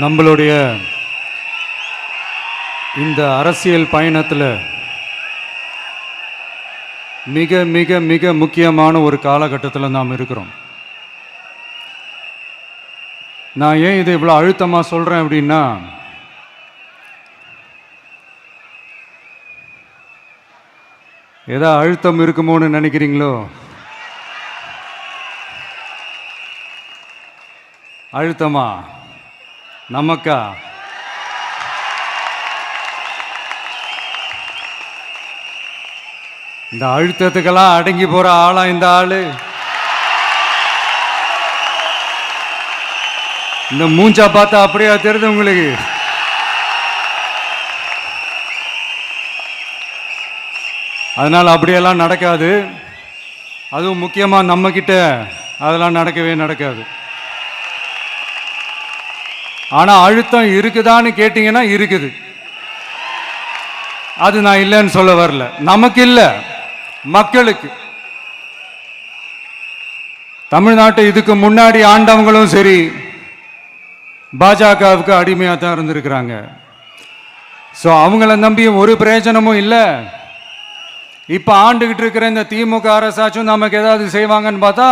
நம்மளுடைய இந்த அரசியல் பயணத்தில் மிக மிக மிக முக்கியமான ஒரு காலகட்டத்தில் நாம் இருக்கிறோம். நான் ஏன் இதை இவ்வளோ அழுத்தமாக சொல்கிறேன் அப்படின்னா, ஏதோ அழுத்தம் இருக்குமோன்னு நினைக்கிறீங்களோ? அழுத்தமா நமக்கா? இந்த அழுத்தத்துக்கெல்லாம் அடங்கி போற ஆளா இந்த ஆளு? இந்த மூஞ்சா பார்த்தா அப்படியா தெரியுது உங்களுக்கு? அதனால் அப்படியெல்லாம் நடக்காது. அதுவும் முக்கியமாக நம்மக்கிட்ட அதெல்லாம் நடக்கவே நடக்காது. ஆனால் அழுத்தம் இருக்குதான்னு கேட்டிங்கன்னா இருக்குது. அது நான் இல்லைன்னு சொல்ல வரல. நமக்கு இல்லை, மக்களுக்கு. தமிழ்நாட்டை இதுக்கு முன்னாடி ஆண்டவங்களும் சரி பாஜகவுக்கு அடிமையாக தான் இருந்திருக்கிறாங்க. ஸோ அவங்கள நம்பியும் ஒரு பிரயோஜனமும் இல்லை. இப்போ ஆண்டுகிட்டு இருக்கிற இந்த திமுக அரசாச்சும் நமக்கு ஏதாவது செய்வாங்கன்னு பார்த்தா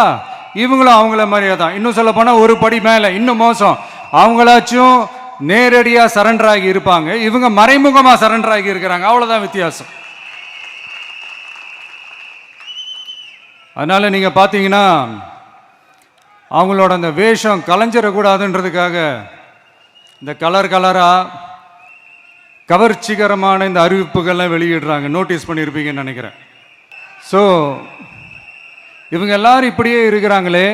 இவங்களும் அவங்கள மாதிரியே தான். இன்னும் சொல்ல போனால் ஒரு படி மேலே, இன்னும் மோசம். அவங்களாச்சும் நேரடியாக சரண்டர் ஆகி இருப்பாங்க, இவங்க மறைமுகமாக சரண்டர் ஆகி இருக்கிறாங்க. அவ்வளோதான் வித்தியாசம். அதனால நீங்கள் பார்த்தீங்கன்னா அவங்களோட அந்த வேஷம் கலைஞ்சிடக்கூடாதுன்றதுக்காக இந்த கலராக கவர்ச்சிகரமான இந்த அறிவிப்புகள்லாம் வெளியிடுறாங்க. நோட்டீஸ் பண்ணியிருப்பீங்கன்னு நினைக்கிறேன். ஸோ இவங்க எல்லாரும் இப்படியே இருக்கிறாங்களே,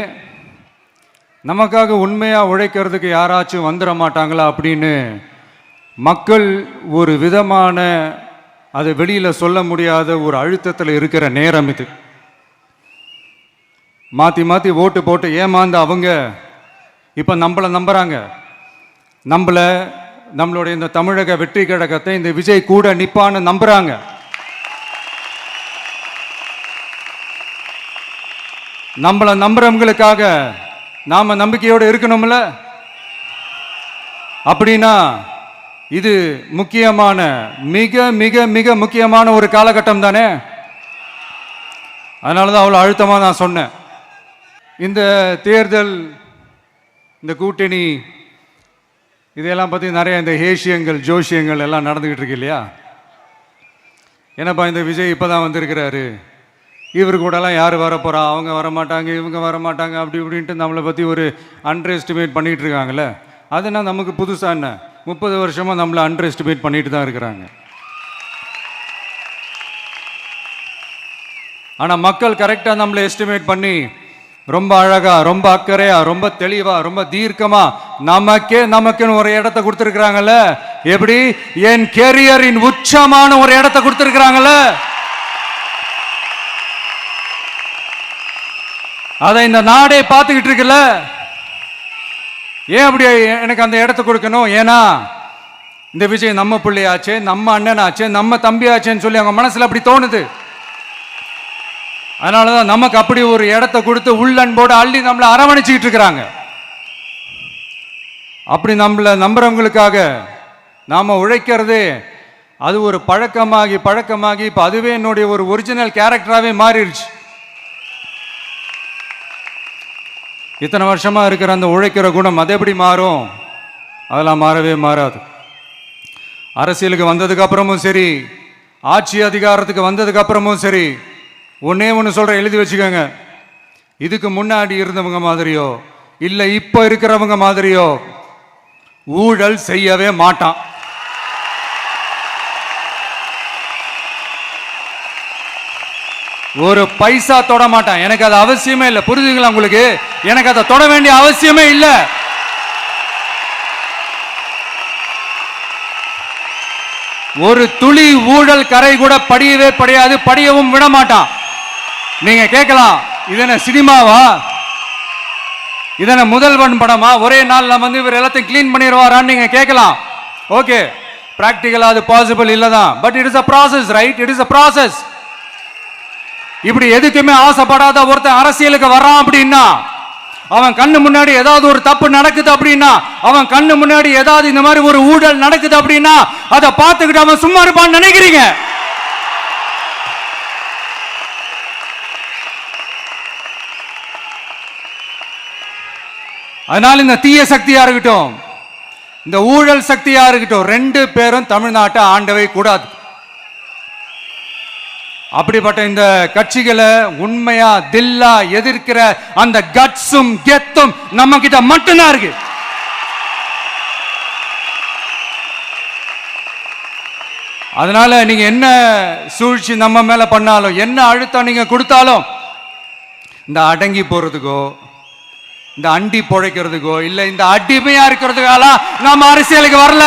நமக்காக உண்மையாக உழைக்கிறதுக்கு யாராச்சும் வந்துட மாட்டாங்களா அப்படின்னு மக்கள் ஒரு விதமான அதை வெளியில் சொல்ல முடியாத ஒரு அழுத்தத்தில் இருக்கிற நேரம் இது. மாற்றி மாற்றி ஓட்டு போட்டு ஏமாந்து அவங்க இப்போ நம்மளை நம்புகிறாங்க. நம்மளுடைய இந்த தமிழக வெற்றி கழகத்தை இந்த விஜய் கூட நிப்பான்னு நம்புகிறாங்க. நம்மளை நம்புறவங்களுக்காக நாம நம்பிக்கையோடு இருக்கணும்ல. அப்படின்னா இது முக்கியமான மிக மிக மிக முக்கியமான ஒரு காலகட்டம் தானே. அதனால தான் அவ்வளோ அழுத்தமாக நான் சொன்னேன். இந்த தேர்தல், இந்த கூட்டணி, இதெல்லாம் பற்றி நிறைய இந்த ஏஷியங்கள் ஜோஷியங்கள் எல்லாம் நடந்துக்கிட்டு இருக்கு இல்லையா? என்னப்பா இந்த விஜய் இப்போ தான் வந்திருக்கிறாரு, இவர் கூடலாம் யார் வரப்போகிறா, அவங்க வரமாட்டாங்க, இவங்க வரமாட்டாங்க, அப்படி இப்படின்ட்டு நம்மளை பற்றி ஒரு அண்டர் எஸ்டிமேட் பண்ணிகிட்டு இருக்காங்களே. அதுனா நமக்கு புதுசாக என்ன? 30 வருஷமாக நம்மளை அண்டர் எஸ்டிமேட் பண்ணிட்டு தான் இருக்கிறாங்க. ஆனால் மக்கள் கரெக்டாக நம்மளை எஸ்டிமேட் பண்ணி ரொம்ப அழகா, ரொம்ப அக்கறையா, ரொம்ப தெளிவா, ரொம்ப தீர்க்கமா நமக்குன்னு ஒரு இடத்த கொடுத்துருக்குறாங்கல்ல. எப்படி? என் கேரியரின் உச்சமான ஒரு இடத்த கொடுத்துருக்குறாங்கல்ல. அதை இந்த நாடே பார்த்துக்கிட்டு இருக்குல்ல. ஏன் அப்படி எனக்கு அந்த இடத்த கொடுக்கணும்? ஏன்னா இந்த விஜய் நம்ம பிள்ளையாச்சே, நம்ம அண்ணனாச்சே, நம்ம தம்பியாச்சேன்னு சொல்லி அவங்க மனசுல அப்படி தோணுது. அதனாலதான் நமக்கு அப்படி ஒரு இடத்த கொடுத்து உள்ளன்போடு அள்ளி நம்மளை அரவணைச்சிக்கிட்டு இருக்கிறாங்க. அப்படி நம்மளை நம்புறவங்களுக்காக நாம உழைக்கிறதே அது ஒரு பழக்கமாகி இப்ப அதுவே என்னுடைய ஒரு ஒரிஜினல் கேரக்டராகவே மாறிடுச்சு. இத்தனை வருஷமா இருக்கிற அந்த உழைக்கிற குணம் அது எப்படி மாறும்? அதெல்லாம் மாறவே மாறாது. அரசியலுக்கு வந்ததுக்கு அப்புறமும் சரி, ஆட்சி அதிகாரத்துக்கு வந்ததுக்கு அப்புறமும் சரி, ஒன்னே ஒன்று சொல்ற, எழுதி வச்சுக்கோங்க. இதுக்கு முன்னாடி இருந்தவங்க மாதிரியோ இல்லை இப்போ இருக்கிறவங்க மாதிரியோ ஊழல் செய்யவே மாட்டான். ஒரு பைசா தொட மாட்டான். எனக்கு அது அவசியமே இல்லை. புரிஞ்சுங்களா உங்களுக்கு? எனக்கு அதை தொட வேண்டிய அவசியமே இல்லை. ஒரு துளி ஊழல் கரை கூட படியவே படியாது, படியவும் விட மாட்டான். நீங்க கேட்கலாம், இது என்ன சினிமாவா? இது என்ன முதல்வன் படமா? ஒரே நாள் நம்ம இவர் எல்லாத்தையும் கிளீன் பண்ணிடுவாரான்னு நீங்க கேட்கலாம். ஓகே, பிராக்டிகலா அது பாசிபிள் இல்லதான். But it is a process, right? It is a process. இப்படி எதுக்குமே ஆசைப்படாத ஒருத்தன் அரசியலுக்கு வர்றான் அப்படின்னா, அவன் கண்ணு முன்னாடி ஏதாவது ஒரு தப்பு நடக்குது அப்படின்னா, அவன் கண்ணு முன்னாடி ஏதாவது இந்த மாதிரி ஒரு ஊழல் நடக்குது அப்படின்னா, அதை பார்த்துக்கிட்டு அவன் சும்மா இருப்பான்னு நினைக்கிறீங்க? அதனால இந்த தீய சக்தியா இருக்கட்டும், இந்த ஊழல் சக்தியா இருக்கட்டும், ரெண்டு பேரும் தமிழ்நாட்டை ஆண்டவே கூடாது. அப்படிப்பட்ட இந்த கட்சிகளை உண்மையா தில்லா எதிர்க்கிற அந்த கட்ஸும் கெத்தும் நம்ம கிட்ட மட்டும்தான் இருக்கு. அதனால நீங்க என்ன சூழ்ச்சி நம்ம மேல பண்ணாலும், என்ன அழுத்தம் நீங்க கொடுத்தாலும், இந்த அடங்கி போறதுக்கோ, இந்த அண்டி பொழைக்கிறதுக்கோ, இல்ல இந்த அடிமையா இருக்கிறதுக்கால நாம அரசியலுக்கு வரல.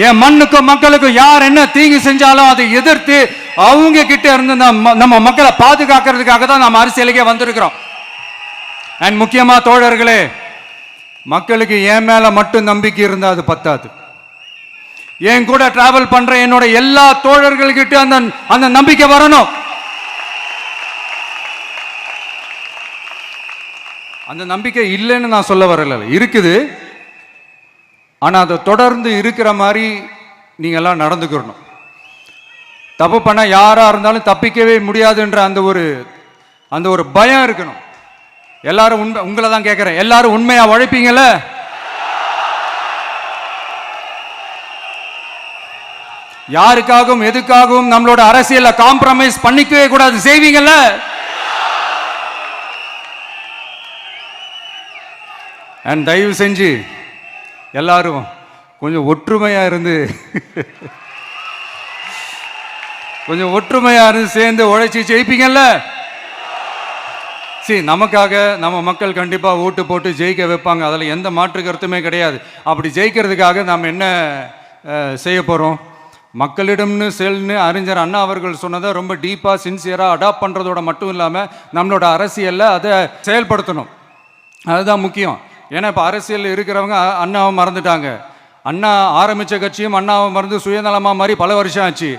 என் மண்ணுக்கும் மக்களுக்கும் யார் என்ன தீங்கு செஞ்சாலும் அதை எதிர்த்து அவங்க கிட்ட இருந்து நம்ம மக்களை பாதுகாக்கிறதுக்காக தான் நம்ம அரசியலுக்கே வந்திருக்கிறோம். அண்ட் முக்கியமா தோழர்களே, மக்களுக்கு என் மேல மட்டும் நம்பிக்கை இருந்தா அது பத்தாது. என் கூட டிராவல் பண்ற என்னோட எல்லா தோழர்கள்கிட்ட அந்த நம்பிக்கை வரணும். அந்த நம்பிக்கை இல்லைன்னு நான் சொல்ல வரல, இருக்குது. ஆனா அதை தொடர்ந்து இருக்கிற மாதிரி நீங்க எல்லாம் நடந்துக்கணும். தப்பு பண்ண யாரா இருந்தாலும் தப்பிக்கவே முடியாதுன்ற அந்த ஒரு பயம் இருக்கணும். எல்லாரும் உங்களை தான் கேட்கிறேன், எல்லாரும் உண்மையா உழைப்பீங்கல்ல? யாருக்காகவும் எதுக்காகவும் நம்மளோட அரசியல காம்ப்ரமைஸ் பண்ணிக்கவே கூடாது, செய்வீங்கல்ல? அண்ட் தயவு செஞ்சு எல்லாரும் கொஞ்சம் ஒற்றுமையா இருந்து சேர்ந்து உழைச்சி ஜெயிப்பீங்கல்ல? சரி, நமக்காக நம்ம மக்கள் கண்டிப்பா ஓட்டு போட்டு ஜெயிக்க வைப்பாங்க, அதில் எந்த மாற்று கருத்துமே கிடையாது. அப்படி ஜெயிக்கிறதுக்காக நாம் என்ன செய்ய போறோம்? மக்களிடம்னு செல்னு அறிஞர் அண்ணா அவர்கள் சொன்னதை ரொம்ப டீப்பாக சின்சியராக அடாப்ட் பண்ணுறதோட மட்டும் இல்லாமல் நம்மளோட அரசியலில் அதை செயல்படுத்தணும். அதுதான் முக்கியம். ஏன்னா இப்போ அரசியல் இருக்கிறவங்க அண்ணாவை மறந்துட்டாங்க. அண்ணா ஆரம்பித்த கட்சியும் அண்ணாவை மறந்து சுயநலமாக மாதிரி பல வருஷம் ஆச்சு.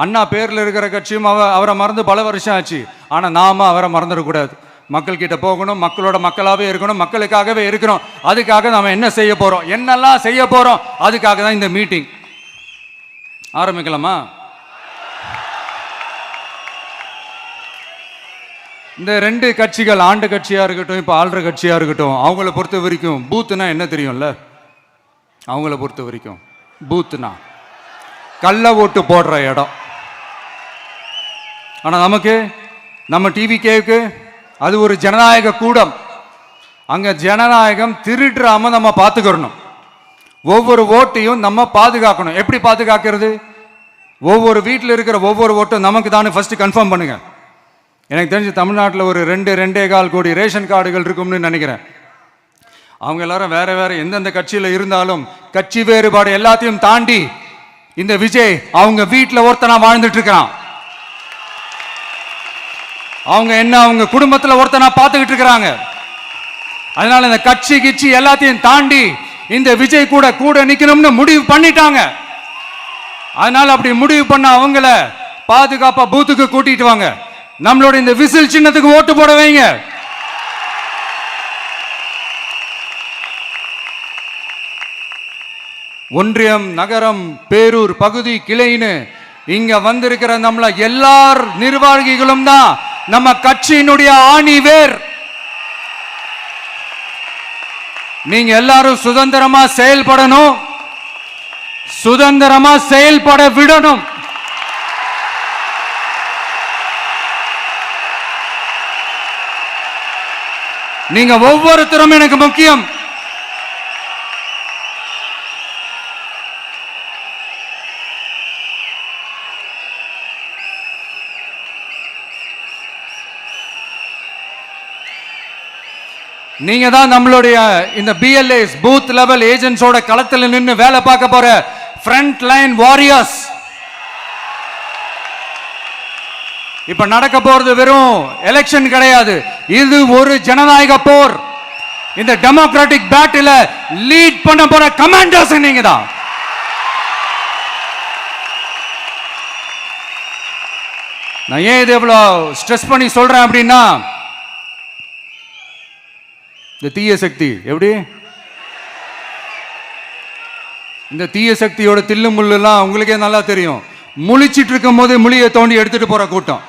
அண்ணா பேரில் இருக்கிற கட்சியும் அவரை மறந்து பல வருஷம் ஆச்சு. ஆனால் நாம அவரை மறந்துடக்கூடாது. மக்கள்கிட்ட போகணும், மக்களோட மக்களாகவே இருக்கணும், மக்களுக்காகவே இருக்கணும். அதுக்காக நாம் என்ன செய்ய போகிறோம், என்னெல்லாம் செய்ய போகிறோம், அதுக்காக தான் இந்த மீட்டிங். ஆரம்பிக்கலாமா? இந்த ரெண்டு கட்சிகள், ஆண்ட கட்சியாக இருக்கட்டும், இப்போ ஆள்ற கட்சியாக இருக்கட்டும், அவங்கள பொறுத்த வரைக்கும் பூத்துனா என்ன தெரியும்ல? அவங்கள பொறுத்த வரைக்கும் பூத்துனா கள்ள ஓட்டு போடுற இடம். ஆனால் நமக்கு, நம்ம டிவிகேவுக்கு அது ஒரு ஜனநாயக கூடம். அங்கே ஜனநாயகம் திருடுறாம நம்ம பார்த்துக்கிறணும். ஒவ்வொரு ஓட்டையும் நம்ம பாதுகாக்கணும். எப்படி பாதுகாக்கிறது? ஒவ்வொரு வீட்டில் இருக்கிற ஒவ்வொரு ஓட்டும் நமக்கு தானே ஃபர்ஸ்ட் கன்ஃபார்ம் பண்ணுங்க. எனக்கு தெரிஞ்சு தமிழ்நாட்டில் ஒரு 2.25 கோடி ரேஷன் கார்டுகள் இருக்கும்னு நினைக்கிறேன். அவங்க எல்லாரும் வேற வேற எந்தெந்த கட்சியில் இருந்தாலும் கட்சி வேறுபாடு எல்லாத்தையும் தாண்டி இந்த விஜய் அவங்க வீட்டில் ஒருத்தனா வாழ்ந்துட்டு இருக்கிறான். அவங்க குடும்பத்தில் ஒருத்தனா பார்த்துக்கிட்டு இருக்கிறாங்க. அதனால இந்த கட்சி கிச்சி எல்லாத்தையும் தாண்டி இந்த விஜய் கூட நிக்கணும்னு முடிவு பண்ணிட்டாங்க. அதனால அப்படி முடிவு பண்ண அவங்கள பாதுகாப்பா பூத்துக்கு கூட்டிட்டு வாங்க. நம்மளோட இந்த விசில் சின்னத்துக்கு ஓட்டு போட வைங்க. ஒன்றியம், நகரம், பேரூர் பகுதி கிளைன்னு இங்க வந்திருக்கிற நம்மள எல்லார் நிர்வாகிகளும் தான் நம்ம கட்சியினுடைய ஆணி வேர். நீங்க எல்லாரும் சுதந்திரமா செயல்படணும், சுதந்திரமா செயல்பட விடணும். நீங்க ஒவ்வொருத்தரும் எனக்கு முக்கியம். நீங்க தான் நம்மளுடைய இந்த பிஎல்ஏஸ், பூத் லெவல் ஏஜென்ட்ஸோட களத்தில் நின்று வேலை பார்க்க போற ஃப்ரண்ட் லைன் வாரியர்ஸ். இப்ப நடக்க போறது வெறும் எலெக்ஷன் கிடையாது, இது ஒரு ஜனநாயக போர். இந்த டெமோக்ராட்டிக் பேட்டில லீட் பண்ண போற கமாண்டர்ஸ் நீங்க தான். நான் ஏன் இது எவ்வளோ ஸ்ட்ரெஸ் பண்ணி சொல்றேன் அப்படின்னா, இந்த தீய சக்தி எப்படி இந்த தீய சக்தியோட தில்லு முள்ளுலாம் உங்களுக்கே நல்லா தெரியும். முழிச்சிட்டு இருக்கும் போது முழியை தோண்டி எடுத்துட்டு போற கூட்டம்.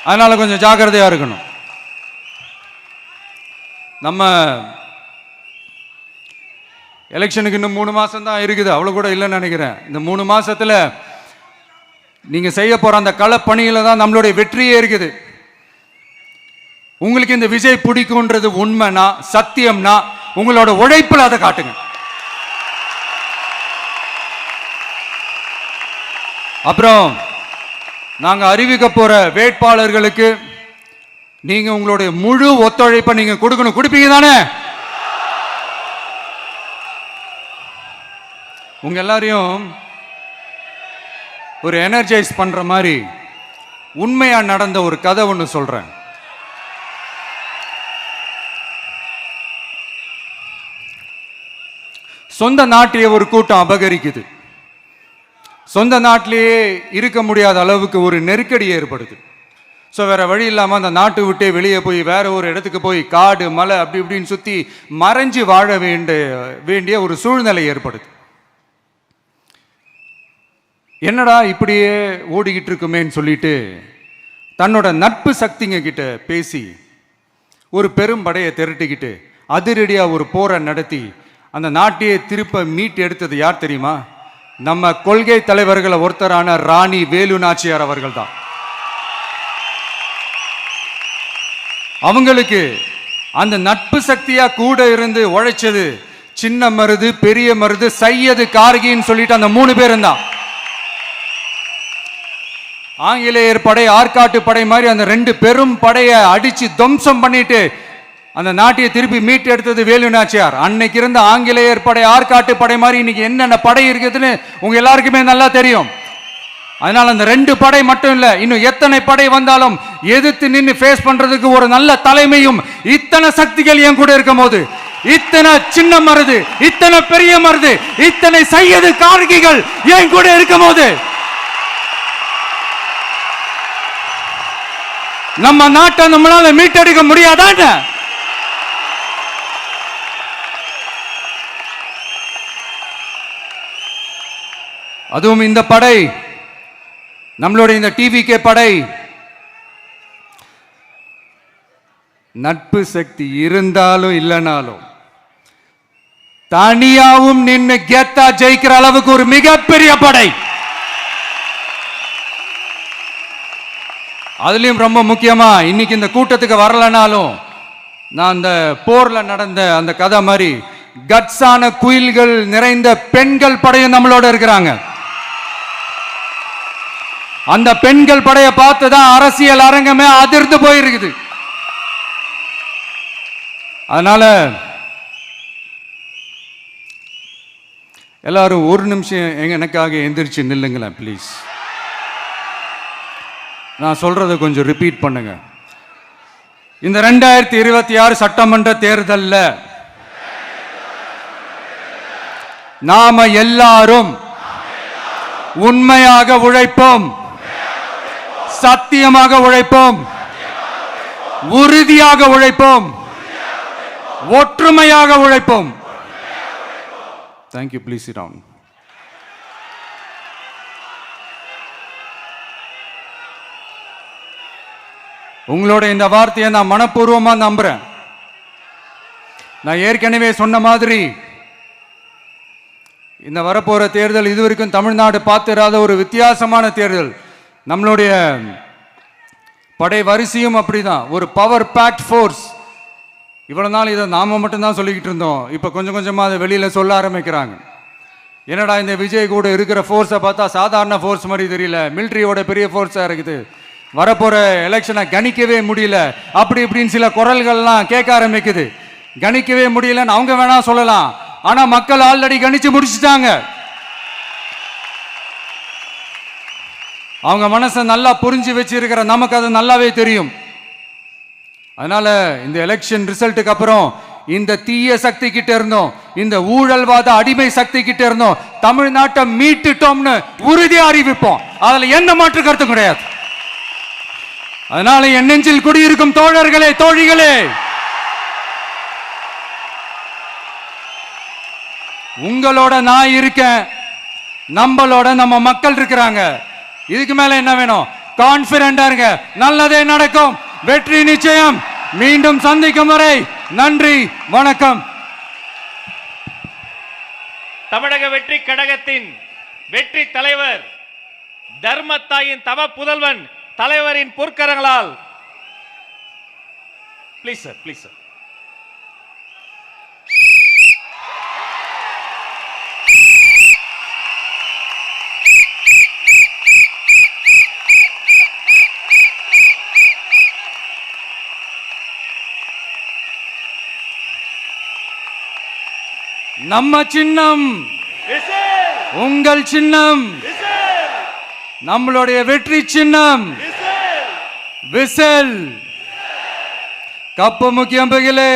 அதனால கொஞ்சம் ஜாக்கிரதையா இருக்கணும். நம்ம எலெக்ஷனுக்கு இன்னும் 3 மாசம் தான் இருக்குது, அவ்வளவு கூட இல்லைன்னு நினைக்கிறேன். இந்த 3 மாசத்துல நீங்க செய்ய போற அந்த களப்பணியில தான் நம்மளுடைய வெற்றியே இருக்குது. உங்களுக்கு இந்த விஜய் பிடிக்கும்ன்றது உண்மைனா, சத்தியம்னா, உங்களோட உழைப்பில் அதை காட்டுங்க. அப்புறம் நாங்க அறிவிக்க போற வேட்பாளர்களுக்கு நீங்க உங்களுடைய முழு ஒத்துழைப்பை நீங்க கொடுக்கணும். கொடுப்பீங்க தானே? உங்க எல்லாரையும் ஒரு எனர்ஜைஸ் பண்ற மாதிரி உண்மையா நடந்த ஒரு கதை ஒன்று சொல்றேன். சொந்த நாட்டையே ஒரு கூட்டம் அபகரிக்குது. சொந்த நாட்டிலேயே இருக்க முடியாத அளவுக்கு ஒரு நெருக்கடி ஏற்படுது. ஸோ வேற வழி இல்லாமல் அந்த நாட்டை விட்டே வெளியே போய் வேற ஒரு இடத்துக்கு போய் காடு மலை அப்படி இப்படின்னு சுற்றி மறைஞ்சு வாழ வேண்டிய ஒரு சூழ்நிலை ஏற்படுது. என்னடா இப்படியே ஓடிக்கிட்டு இருக்குமேன்னு சொல்லிட்டு தன்னோட நட்பு சக்திங்க கிட்ட பேசி ஒரு பெரும் படையை திரட்டிக்கிட்டு அதிரடியாக ஒரு போரை நடத்தி அந்த நாட்டையே திருப்ப மீட்டு எடுத்தது யார் தெரியுமா? நம்ம கொள்கை தலைவர்களை ஒருத்தரான ராணி வேலு நாச்சியார் அவர்கள் தான். அவங்களுக்கு அந்த நட்பு சக்தியா கூட இருந்து உழைச்சது சின்ன மருது, பெரிய மருது, சையது, கார்கின்னு சொல்லிட்டு அந்த 3 பேரும் தான். ஆங்கிலேயர் படை, ஆற்காட்டு படை மாதிரி அந்த 2 பெரும் படையை அடிச்சு துவம்சம் பண்ணிட்டு அந்த நாட்டையை திருப்பி மீட்டு எடுத்தது வேலு நாச்சியார். அன்னைக்கு இருந்த ஆங்கிலேயர் படை, ஆற்காட்டு படை மாதிரி இன்னைக்கு என்னென்ன படை இருக்குதுன்னு உங்க எல்லாருக்குமே நல்லா தெரியும். அதனால அந்த 2 படை மட்டும் இல்ல, இன்னும் எத்தனை படை வந்தாலும் எதிர்த்து நின்று ஃபேஸ் பண்றதுக்கு ஒரு நல்ல தலைமையும் இத்தனை சக்திகள் என் கூட இருக்கும் போது, இத்தனை சின்ன மருது, இத்தனை பெரிய மருது, இத்தனை சையது, கார்கிகள் என் கூட இருக்கும் போது நம்ம நாட்டை நம்மளால மீட்டெடுக்க முடியாதான? அதுவும் இந்த படை, நம்மளுடைய இந்த டிவிகே படை, நட்பு சக்தி இருந்தாலும் இல்லைனாலும் தனியாவும் நின்று கெத்தா ஜெயிக்கிற அளவுக்கு ஒரு மிகப்பெரிய படை. அதுலயும் ரொம்ப முக்கியமா இன்னைக்கு இந்த கூட்டத்துக்கு வரலனாலும் நான் அந்த போர்ல நடந்த அந்த கதை மாதிரி கட்ஸான குயில்கள் நிறைந்த பெண்கள் படையும் நம்மளோட இருக்கிறாங்க. அந்த பெண்கள் படையை பார்த்துதான் அரசியல் அரங்கமே அதிர்ந்து போயிருக்குது. அதனால எல்லாரும் ஒரு நிமிஷம் எனக்காக எந்திரிச்சு நில்லுங்களேன் ப்ளீஸ். நான் சொல்றதை கொஞ்சம் ரிப்பீட் பண்ணுங்க. இந்த 2026 சட்டமன்ற தேர்தல்ல நாம எல்லாரும் உண்மையாக உழைப்போம், சத்தியமாக உழைப்போம், உறுதியாக உழைப்போம், ஒற்றுமையாக உழைப்போம். தேங்க்யூ. Please sit down. உங்களோட இந்த வார்த்தையை நான் மனப்பூர்வமா நம்புறேன். நான் ஏற்கனவே சொன்ன மாதிரி இந்த வரப்போற தேர்தல் இதுவரைக்கும் தமிழ்நாடு பார்த்திராத ஒரு வித்தியாசமான தேர்தல். நம்மளுடைய படை வரிசையும் அப்படிதான், ஒரு பவர் பேக்ட் ஃபோர்ஸ். இவ்வளவு நாள் இதை நாம மட்டும்தான் சொல்லிக்கிட்டு இருந்தோம். இப்போ கொஞ்சம் கொஞ்சமா அதை வெளியில சொல்ல ஆரம்பிக்கிறாங்க. என்னடா இந்த விஜய் கூட இருக்கிற ஃபோர்ஸை பார்த்தா சாதாரண ஃபோர்ஸ் மாதிரி தெரியல, மிலிட்ரியோட பெரிய ஃபோர்ஸா இருக்குது, வரப்போற எலெக்ஷனை கணிக்கவே முடியல, அப்படி இப்படின்னு சில குரல்கள்லாம் கேட்க ஆரம்பிக்குது. கணிக்கவே முடியலன்னு அவங்க வேணா சொல்லலாம், ஆனா மக்கள் ஆல்ரெடி கணிச்சு முடிச்சுட்டாங்க. அவங்க மனசை நல்லா புரிஞ்சு வச்சிருக்கிற நமக்கு அது நல்லாவே தெரியும். அதனால இந்த எலெக்ஷன் ரிசல்ட்டுக்கு அப்புறம் இந்த தீய சக்தி கிட்ட இருந்தோம், இந்த ஊழல்வாத அடிமை சக்தி கிட்ட இருந்தோம் தமிழ்நாட்டை மீட்டுட்டோம்னு உறுதியா அறிவிப்போம். அதுல எந்த மாற்று கருத்தும் கிடையாது. அதனால என் நெஞ்சில் குடியிருக்கும் தோழர்களே, தோழிகளே, உங்களோட நான் இருக்கேன், நம்மளோட நம்ம மக்கள் இருக்கிறாங்க. இதுக்கு மேல என்ன வேணும்? கான்பிடண்டா இருங்க, நல்லதே நடக்கும், வெற்றி நிச்சயம். மீண்டும் சந்திக்கும் வரை நன்றி, வணக்கம். தமிழக வெற்றி கழகத்தின் வெற்றி தலைவர், தர்மத்தாயின் தவ புதல்வன், தலைவரின் பொற்கரங்களால் ப்ளீஸ் சார், ப்ளீஸ் சார். நம்ம சின்னம் உங்கள் சின்னம், நம்மளுடைய வெற்றி சின்னம் விசில். கப்பு முக்கியம் பகிலே.